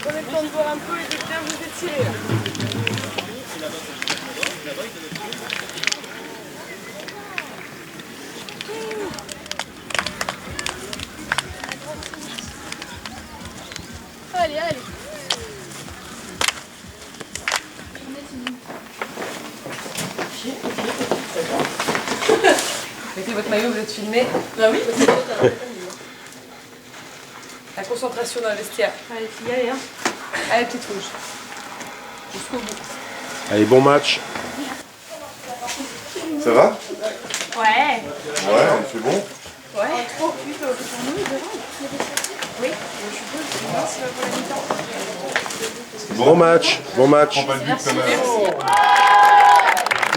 Prenez le temps de boire un peu et de bien vous étirer. Allez, allez. Mettez votre maillot, vous êtes filmé. Bah oui, c'est bon. La concentration dans le vestiaire. Allez, y aller, hein. Allez, petite rouge. Jusqu'au bout. Allez, bon match. Ça va? Ouais. Ouais, c'est bon. Ouais. Oui. Bon match, bon match.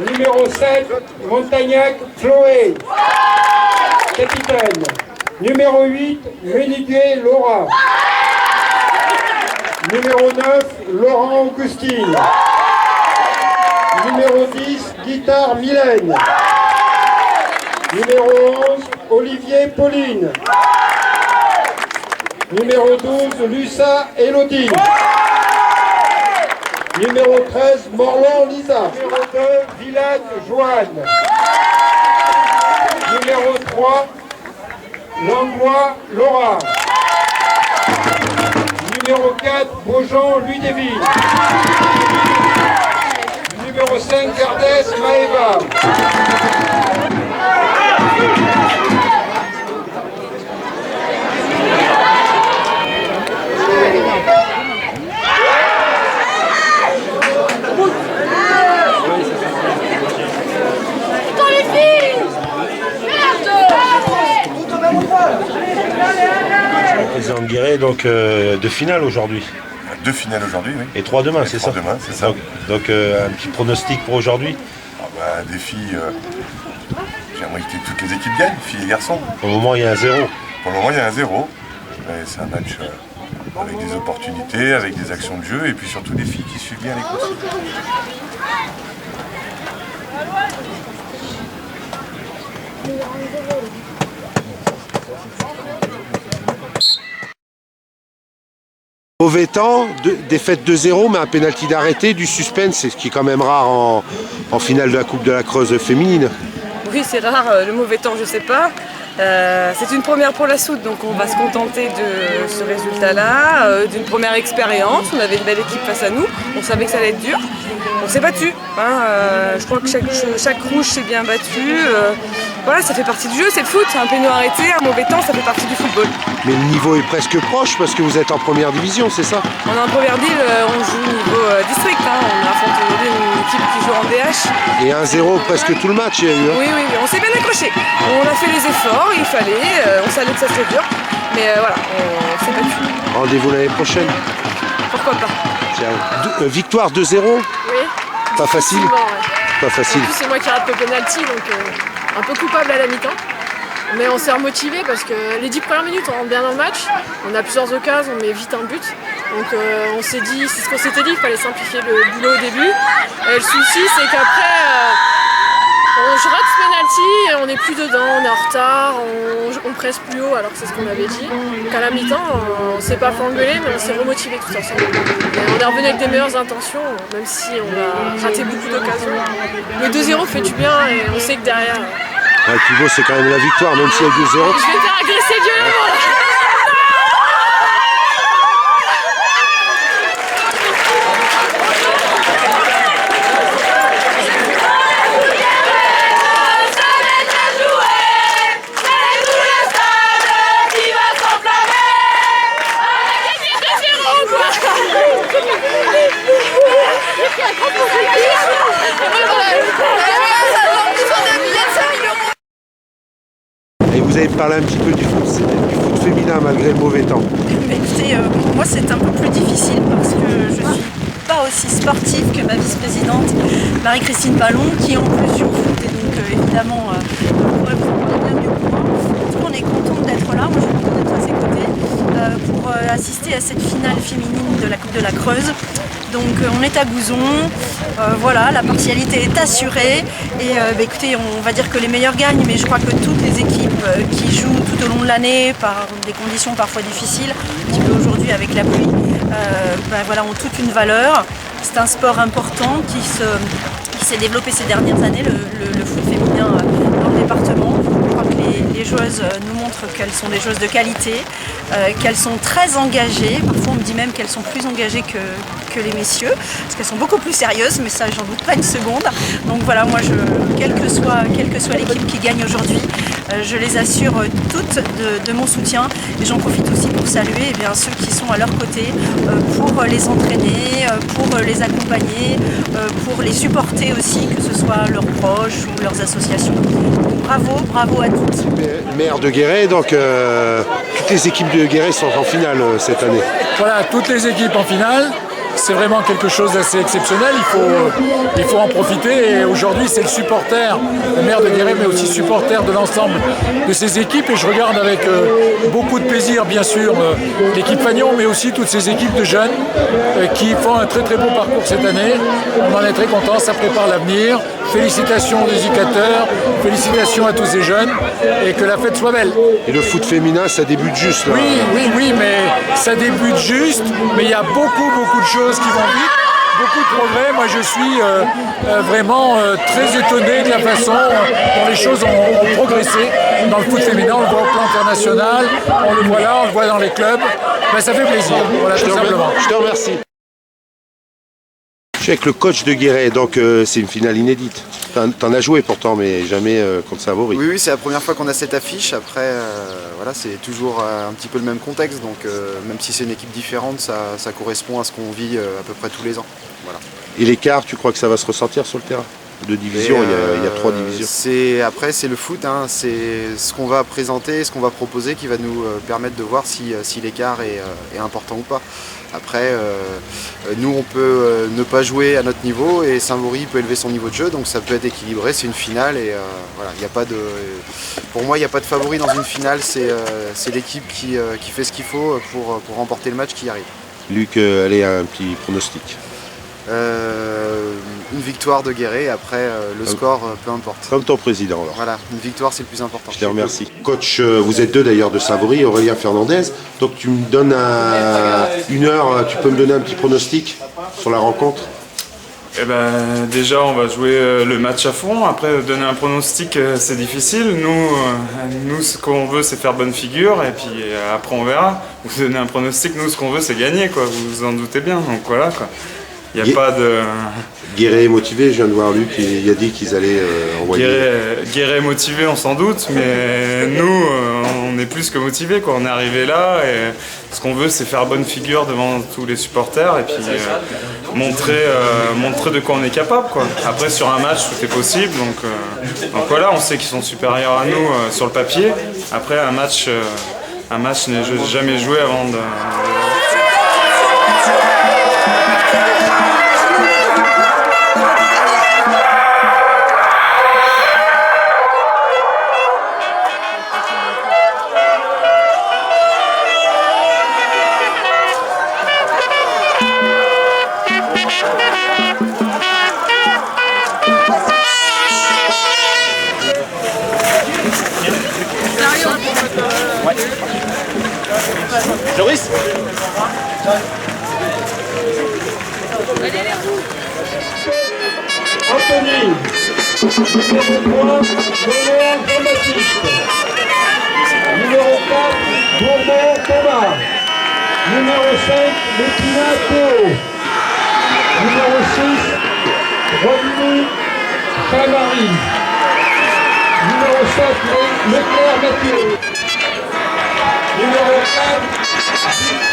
Numéro 7, Montagnac, Chloé. Capitaine. Numéro 8, Méniguet, Laura. Numéro 9, Laurent Augustine. Numéro 10, Guitare, Mylène. Numéro 11, Olivier, Pauline. Numéro 12, Lussa, Élodie. Numéro 13, Morlan, Lisa. Numéro 2, Villane, Joanne. Numéro 3, Langlois, Laura. Numéro 4, Beaujean, Ludivine. Numéro 5, Gardès, Maëva. Président Guéret, donc de finale aujourd'hui. Deux finales aujourd'hui, oui. Et 3 demain, c'est ça? 3 demain, c'est ça. Donc un petit pronostic pour aujourd'hui? Un défi, j'aimerais que toutes les équipes gagnent, filles et garçons. Au moment, il y a un 0. Pour le moment, il y a un 0. C'est un match avec des opportunités, avec des actions de jeu et puis surtout des filles qui suivent bien les courses. Mauvais temps, défaite 2-0, mais un pénalty d'arrêté, du suspense, c'est ce qui est quand même rare en finale de la Coupe de la Creuse féminine. Oui, c'est rare, le mauvais temps, je sais pas. C'est une première pour la Soude, donc on va se contenter de ce résultat-là, d'une première expérience. On avait une belle équipe face à nous, on savait que ça allait être dur. On s'est battu. Je crois que chaque rouge s'est bien battu. Voilà, ça fait partie du jeu, c'est le foot, c'est un péno arrêté, un mauvais temps, ça fait partie du football. Mais le niveau est presque proche parce que vous êtes en première division, c'est ça? On est en première div, on joue au niveau district. On affronte aujourd'hui une équipe qui joue en DH. Et 1-0 presque tout le match, il y a eu. Hein. Oui, on s'est bien accroché. On a fait les efforts, il fallait, on savait que ça serait dur. Mais voilà, on s'est battu. Rendez-vous l'année prochaine. Pourquoi pas? Tiens, victoire 2-0. Oui. Pas facile. Ouais. Pas facile. En plus, c'est moi qui rate le penalty, donc un peu coupable à la mi-temps. Mais on s'est remotivé parce que les 10 premières minutes, on rentre bien dans le match. On a plusieurs occasions, on met vite un but. Donc on s'est dit, c'est ce qu'on s'était dit, il fallait simplifier le boulot au début. Et le souci, c'est qu'après, je rate ce penalty et on n'est plus dedans, on est en retard, on presse plus haut alors que c'est ce qu'on avait dit. Donc à la mi-temps, on s'est pas fait engueuler, mais on s'est remotivé tous ensemble. Et on est revenu avec des meilleures intentions, même si on a raté beaucoup d'occasions. Le 2-0 fait du bien et on sait que derrière... Ouais, Thibaut, c'est quand même la victoire, même s'il y a 2-0. Je vais me faire agresser violemment. Et vous avez parlé un petit peu du foot féminin malgré le mauvais temps. Écoutez, moi c'est un peu plus difficile parce que je ne suis pas aussi sportive que ma vice-présidente Marie-Christine Ballon qui en plus joue au foot et donc évidemment pourrait vous en parler bien mieux que moi. En tout cas on est contente d'être là, moi je suis contente d'être à ses côtés pour assister à cette finale féminine de la Coupe de la Creuse. Donc on est à Gouzon, voilà, la partialité est assurée et écoutez, on va dire que les meilleurs gagnent, mais je crois que toutes les équipes qui jouent tout au long de l'année par des conditions parfois difficiles, un petit peu aujourd'hui avec la pluie, voilà, ont toute une valeur. C'est un sport important qui s'est développé ces dernières années, le foot féminin dans le département. Je crois que les joueuses nous montrent qu'elles sont des joueuses de qualité, qu'elles sont très engagées. Parfois on me dit même qu'elles sont plus engagées que les messieurs, parce qu'elles sont beaucoup plus sérieuses, mais ça j'en doute pas une seconde. Donc voilà, moi quelle que soit l'équipe qui gagne aujourd'hui, je les assure toutes de mon soutien et j'en profite aussi pour saluer ceux qui sont à leur côté pour les entraîner, pour les accompagner, pour les supporter aussi, que ce soit leurs proches ou leurs associations. Donc, bravo à toutes. Maire de Guéret, donc toutes les équipes de Guéret sont en finale cette année. Voilà, toutes les équipes en finale. C'est vraiment quelque chose d'assez exceptionnel, il faut en profiter et aujourd'hui c'est le supporter, le maire de Guéret mais aussi supporter de l'ensemble de ces équipes et je regarde avec beaucoup de plaisir bien sûr l'équipe Fagnon mais aussi toutes ces équipes de jeunes qui font un très beau parcours cette année. On en est très contents, ça prépare l'avenir. Félicitations aux éducateurs, félicitations à tous ces jeunes et que la fête soit belle. Et le foot féminin ça débute juste là. Oui, mais ça débute juste, mais il y a beaucoup de choses qui vont vite, beaucoup de progrès. Moi je suis vraiment très étonné de la façon dont les choses ont progressé dans le foot féminin. On le voit au plan international, on le voit là, on le voit dans les clubs. Ben, ça fait plaisir, voilà, tout simplement. Je te remercie. Je suis avec le coach de Guéret, donc c'est une finale inédite. T'en as joué pourtant, mais jamais contre Savory. Oui, c'est la première fois qu'on a cette affiche. Après, voilà, c'est toujours un petit peu le même contexte, donc même si c'est une équipe différente, ça correspond à ce qu'on vit à peu près tous les ans. Voilà. Et l'écart, tu crois que ça va se ressentir sur le terrain? De division, il y a 3 divisions. Après, c'est le foot, hein, c'est ce qu'on va présenter, ce qu'on va proposer qui va nous permettre de voir si l'écart est important ou pas. Après, nous, on peut ne pas jouer à notre niveau et Saint-Vaury peut élever son niveau de jeu, donc ça peut être équilibré, c'est une finale et voilà, y a pas de, pour moi, il n'y a pas de favori dans une finale, c'est l'équipe qui fait ce qu'il faut pour remporter le match qui arrive. Luc, allez, un petit pronostic. Une victoire de Guéret, après le score, peu importe. Comme ton président alors. Voilà, une victoire c'est le plus important. Je te remercie. Coach, vous êtes deux d'ailleurs de Saint-Vaury, Aurélien Fernandez. Donc tu me donnes une heure, tu peux me donner un petit pronostic sur la rencontre? Eh ben, déjà on va jouer le match à fond, après donner un pronostic c'est difficile, nous ce qu'on veut c'est faire bonne figure et puis après on verra. Vous donnez un pronostic, nous ce qu'on veut c'est gagner quoi, vous vous en doutez bien, donc voilà quoi. Il n'y a pas de... Guéret est motivé, je viens de voir Luc, il a dit qu'ils allaient envoyer... Guéret est motivé, on s'en doute, mais nous, on est plus que motivés, quoi. On est arrivé là et ce qu'on veut, c'est faire bonne figure devant tous les supporters et puis montrer de quoi on est capable, quoi. Après, sur un match, tout est possible, donc voilà, on sait qu'ils sont supérieurs à nous sur le papier. Après, un match n'est jamais joué avant de... Joris. Anthony, numéro 3, Noël Jean-Baptiste. Numéro 4, Bourbon Thomas. Numéro 5, Métina Théo. Numéro 6, Rodney Chamary. Numéro 7, Leclerc Mathieu. Numéro 4,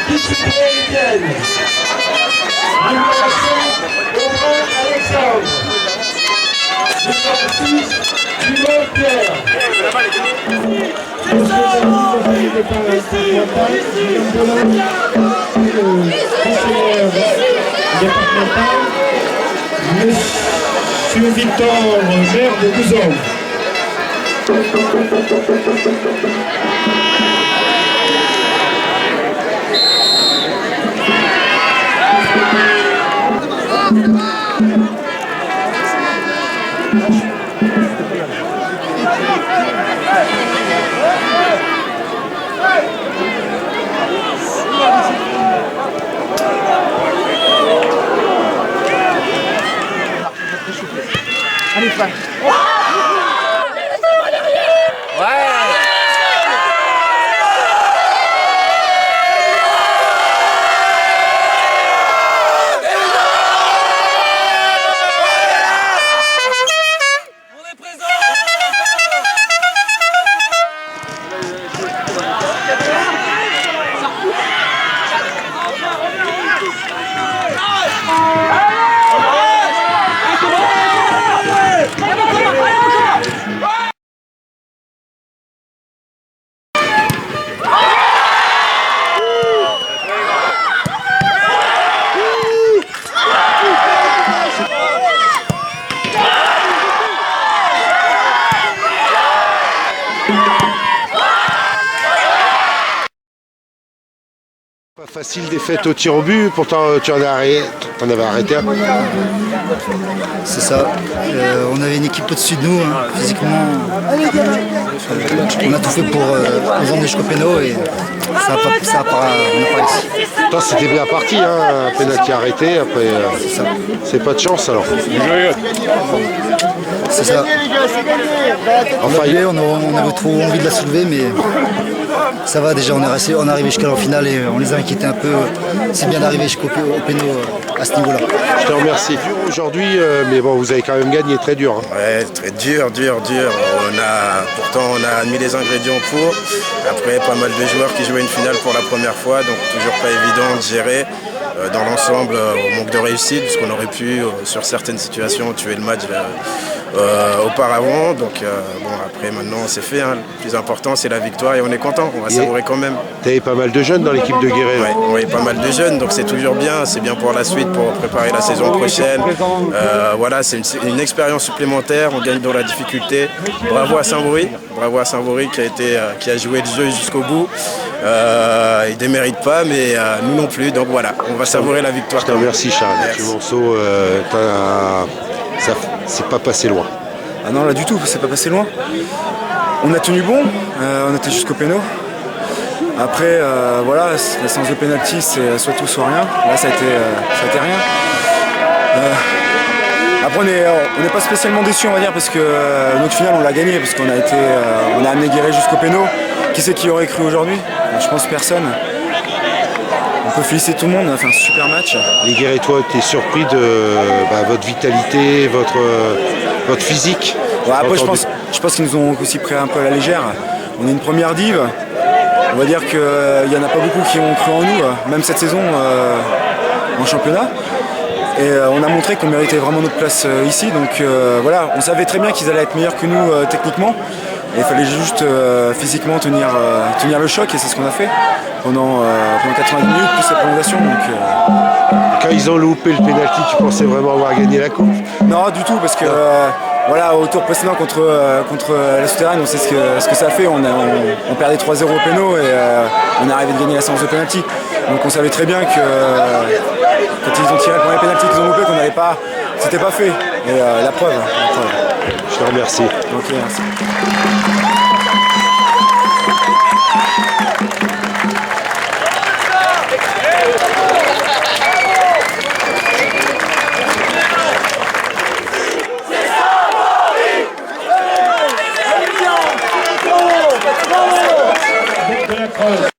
Kitsupé Étienne. Numéro 5, Aubin Alexandre. Numéro 6, Simon Pierre. Monsieur Victor, maire de Gouzon. Allez, Franck. Pas facile défaite au tir au but, pourtant tu en avais arrêté un. C'est ça. On avait une équipe au-dessus de nous, hein. Physiquement. On a tout fait pour nous emmener jusqu'au péno et on n'a pas réussi. Toi c'était bien parti, hein, un pénalty arrêté, après c'est pas de chance alors. C'est ça. Enfin, on avait trop envie de la soulever, mais ça va déjà, on est arrivé jusqu'à la finale et on les a inquiétés un peu. C'est bien d'arriver jusqu'au péno à ce niveau-là. Je te remercie. Aujourd'hui, mais bon, vous avez quand même gagné très dur. Hein. Ouais, très dur. Pourtant, on a mis les ingrédients pour. Après, pas mal de joueurs qui jouaient une finale pour la première fois, donc toujours pas évident de gérer. Dans l'ensemble, au manque de réussite, puisqu'on aurait pu, sur certaines situations, tuer le match auparavant. Donc, bon, après, maintenant, c'est fait. Hein. Le plus important, c'est la victoire et on est content. On va savourer quand même. Tu avais pas mal de jeunes dans l'équipe de Guéret. Oui, pas mal de jeunes, donc c'est toujours bien. C'est bien pour la suite, pour préparer la saison prochaine. Voilà, c'est une expérience supplémentaire. On gagne dans la difficulté. Bravo à Saint-Vaury. Bravo à Saint-Vaury qui a joué le jeu jusqu'au bout. Il ne démérite pas, mais nous non plus. Donc voilà, on va savourer la victoire. Je te remercie, Charles. Tu Monceau, c'est pas passé loin. Ah non, là du tout, c'est pas passé loin. On a tenu bon, on était jusqu'au péno. Après, voilà, la séance de pénalty, c'est soit tout, soit rien. Là, ça a été rien. Après, on n'est pas spécialement déçus, on va dire, parce que notre finale, on l'a gagnée, parce qu'on a amené Guéret jusqu'au péno. Qui c'est qui aurait cru aujourd'hui? Je pense personne. On peut féliciter tout le monde, on a fait un super match. Les Guérétois, tu es surpris de votre vitalité, votre physique? Ouais, après, je pense qu'ils nous ont aussi pris un peu à la légère. On est une première div. On va dire qu'il n'y en a pas beaucoup qui ont cru en nous, même cette saison en championnat. Et on a montré qu'on méritait vraiment notre place ici. Donc voilà, on savait très bien qu'ils allaient être meilleurs que nous techniquement. Et il fallait juste physiquement tenir le choc et c'est ce qu'on a fait pendant 90 minutes plus la prolongation. Quand ils ont loupé le pénalty, tu pensais vraiment avoir gagné la coupe? Non, du tout, parce que voilà, au tour précédent contre la Souterraine, on sait ce que ça fait. On perdait 3-0 au péno et on est arrivé de gagner la séance de pénalty. Donc on savait très bien que quand ils ont tiré le premier pénalty qu'ils ont loupé, qu'on n'allait pas, c'était pas fait. Et la preuve. Je te remercie. Ok, merci. Creuse.